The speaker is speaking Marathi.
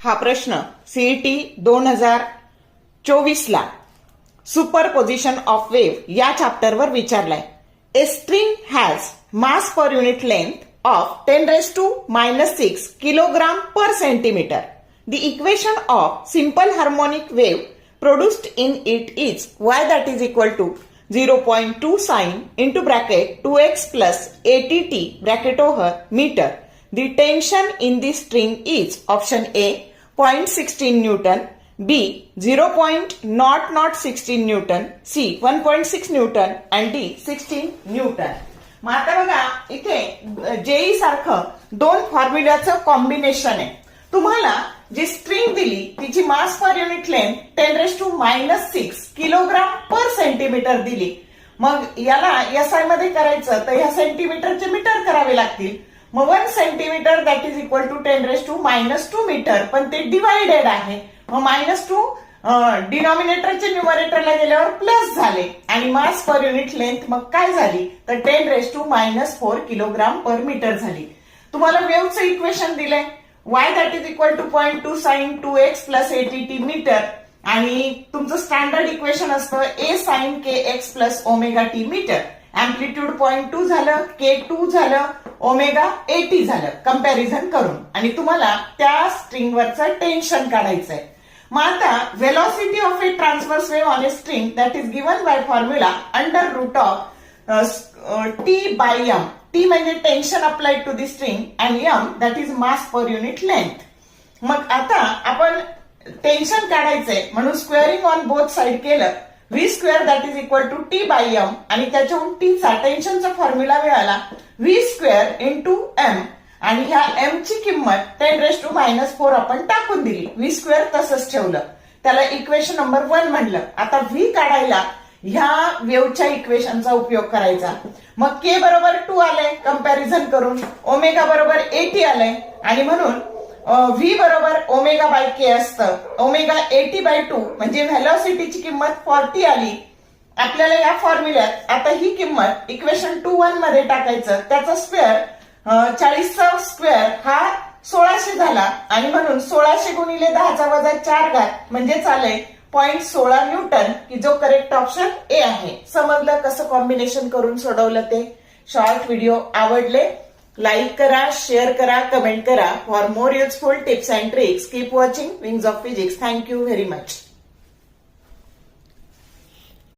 हा प्रश्न सीईटी 2024 ला सुपरपोजिशन ऑफ वेव्ह या चॅप्टरवर विचारलाय. A string has mass per unit length of 10⁻⁻6 kilogram per centimetre. The equation of simple harmonic wave produced in it is y that is equal to 0.2 sine into bracket 2x plus ATT bracket over meter. The tension in the string is option A 0.16 Newton, B 0.0016 Newton, C 1.6 Newton and D 16 Newton. मग आता बघा इथे जेई सारखं दोन फॉर्म्युलाचं कॉम्बिनेशन आहे. तुम्हाला जी स्ट्रिंग दिली तिची मास per unit length 10⁻⁻6 kilogram per centimetre दिली. मग याला एसआय मध्ये करायचं तर ह्या सेंटीमीटरचे मीटर करावे लागतील. मग 1 centimetre that is equal to 10⁻⁻2 metre, पण ते डिवाइडेड आहे. मग -2 डिनॉमिनेटरचे न्यूमरेटरला गेल्यावर प्लस झाले आणि मास पर युनिट लेंथ मग काय झाली तर 10⁻⁻4 किलोग्राम पर मीटर झाली. तुम्हाला वेव्हचं इक्वेशन दिलंय y that is equal to 0.2 sine 2x plus ATT metre आणि तुमचं स्टँडर्ड इक्वेशन असतं a sine kx plus omega T metre. Amplitude 0.2 झालं, k2 झालं, ओमेगा AT झालं कंपॅरिझन करून आणि तुम्हाला त्या स्ट्रिंगवरचं टेन्शन काढायचंय. मग आता velocity of a transverse wave on a string that is given by formula under root of T by M. T म्हणजे tension applied to the string आणि M that is mass per unit length. मग आता आपण टेन्शन काढायचंय म्हणून स्क्वेअरिंग ऑन बोथ साइड केलं. V square that is equal to T by M आणि त्याच्याहून टीचा टेन्शनचा फॉर्म्युला मिळाला व्ही स्क्वेअर इंटू एम आणि ह्या एम ची किंमत 10⁻⁻4 आपण टाकून दिली. व्ही स्क्वेअर तसंच ठेवलं, त्याला इक्वेशन नंबर 1 म्हणलं. आता व्ही काढायला ह्या वेव्हच्या इक्वेशनचा उपयोग करायचा. मग के बरोबर 2 आलंय कंपॅरिझन करून, ओमेगा बरोबर AT आलंय आणि म्हणून व्ही बरोबर ओमेगा बाय के असतं. ओमेगा AT बाय 2 म्हणजे व्हेलॉसिटीची किंमत 40 आली. आपल्याला या फॉर्म्युल्यात आता ही किंमत इक्वेशन 2-1 मध्ये टाकायचं. त्याचा स्क्वेअर 40चा स्क्वेअर हा 1600 झाला आणि म्हणून 1600 गुणिले 10⁻4 म्हणजे चालेल 0.16 न्यूटन की जो करेक्ट ऑप्शन ए आहे. समजलं कसं कॉम्बिनेशन करून सोडवलं ते. शॉर्ट व्हिडिओ आवडले लाईक करा, शेअर करा, कमेंट करा. For more useful tips and tricks keep watching wings of physics. Thank you very much.